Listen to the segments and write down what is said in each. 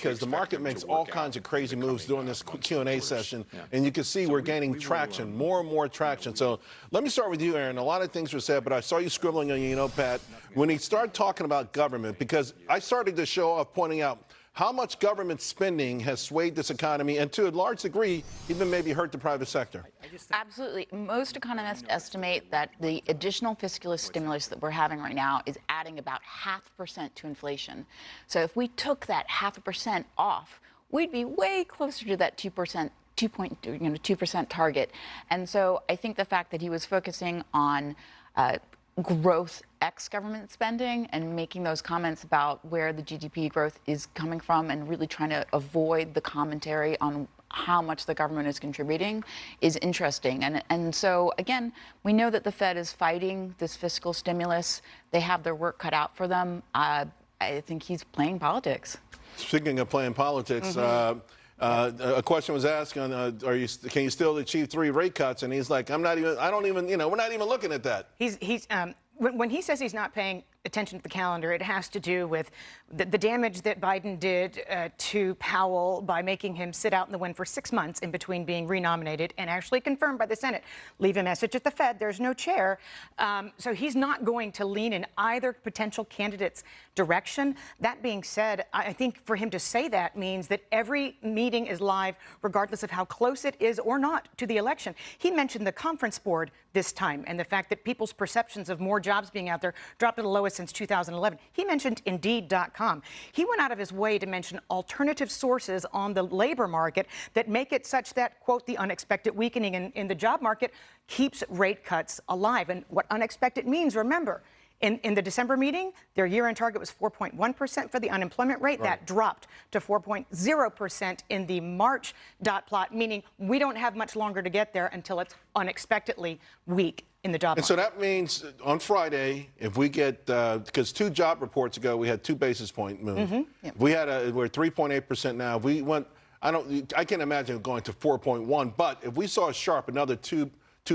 because the market makes all kinds of crazy moves during this Q&A session, and you can see we're gaining traction, more and more traction. So let me start with you, Aaron. A lot of things were said, but I saw you scribbling on your notepad when he started talking about government, because I started the show off pointing out how much government spending has swayed this economy and, to a large degree, even maybe hurt the private sector. Absolutely. Most economists estimate that the additional fiscal stimulus that we're having right now is adding about 0.5% to inflation. So if we took that 0.5% off, we'd be way closer to that 2% target. And so I think the fact that he was focusing on growth ex-government spending and making those comments about where the GDP growth is coming from and really trying to avoid the commentary on how much the government is contributing is interesting. And so, again, we know that the Fed is fighting this fiscal stimulus. They have their work cut out for them. I think he's playing politics. Speaking of playing politics, a question was asked on, can you still achieve 3 rate cuts? And he's like, we're not even looking at that. When he says he's not paying attention to the calendar, it has to do with the damage that Biden did to Powell by making him sit out in the wind for 6 months in between being renominated and actually confirmed by the Senate. Leave a message at the Fed, there's no chair. So he's not going to lean in either potential candidate's direction. That being said, I think for him to say that means that every meeting is live, regardless of how close it is or not to the election. He mentioned the conference board this time and the fact that people's perceptions of more jobs being out there dropped to the lowest since 2011. He mentioned Indeed.com. He went out of his way to mention alternative sources on the labor market that make it such that, quote, the unexpected weakening in the job market keeps rate cuts alive. And what unexpected means, remember, in the December meeting, their year-end target was 4.1% for the unemployment rate. Right. That dropped to 4.0% in the March dot plot, meaning we don't have much longer to get there until it's unexpectedly weak in the job market. And so that means on Friday, if we get, because 2 job reports ago, we had 2 basis point moves. Yep. We're 3.8% now. If we went, I can't imagine going to 4.1, but if we saw a sharp, another 2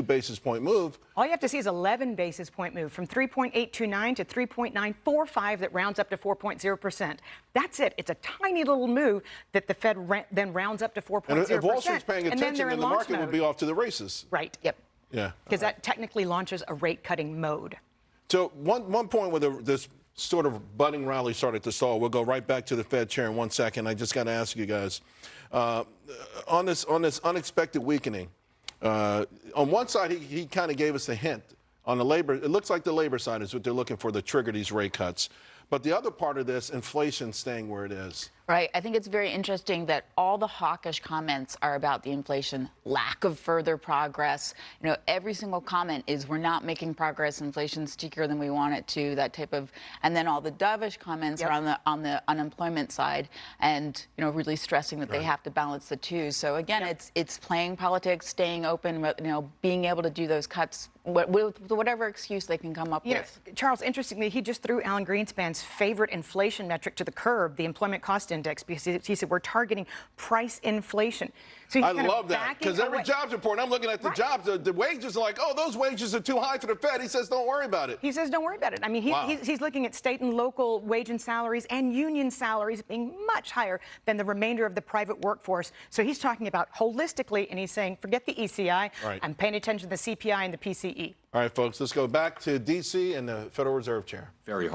basis point move. All you have to see is 11 basis point move from 3.829 to 3.945 that rounds up to 4.0%. That's it. It's a tiny little move that the Fed then rounds up to 4.0%. And if Wall Street's paying attention, then the market will be off to the races. Right. Yep. Yeah. Because that technically launches a rate cutting mode. So one point where this sort of budding rally started to stall. We'll go right back to the Fed chair in 1 second. I just got to ask you guys on this unexpected weakening. On one side, he kind of gave us a hint on the labor. It looks like the labor side is what they're looking for to trigger these rate cuts. But the other part of this, inflation staying where it is. Right. I think it's very interesting that all the hawkish comments are about the inflation, lack of further progress. You know, every single comment is we're not making progress. Inflation's stickier than we want it to, that type of. And then all the dovish comments are on the unemployment side and, really stressing that they have to balance the two. So, again, it's playing politics, staying open, being able to do those cuts with whatever excuse they can come up with. Charles, interestingly, he just threw Alan Greenspan's favorite inflation metric to the curb, the employment cost index, because he said we're targeting price inflation. So I love that, because every jobs report, I'm looking at the jobs, the wages are like, oh, those wages are too high for the Fed. He says, don't worry about it. He says, don't worry about it. I mean, he's looking at state and local wage and salaries and union salaries being much higher than the remainder of the private workforce. So he's talking about holistically, and he's saying, forget the ECI. Right. I'm paying attention to the CPI and the PCE. All right, folks, let's go back to D.C. and the Federal Reserve Chair. Very hard.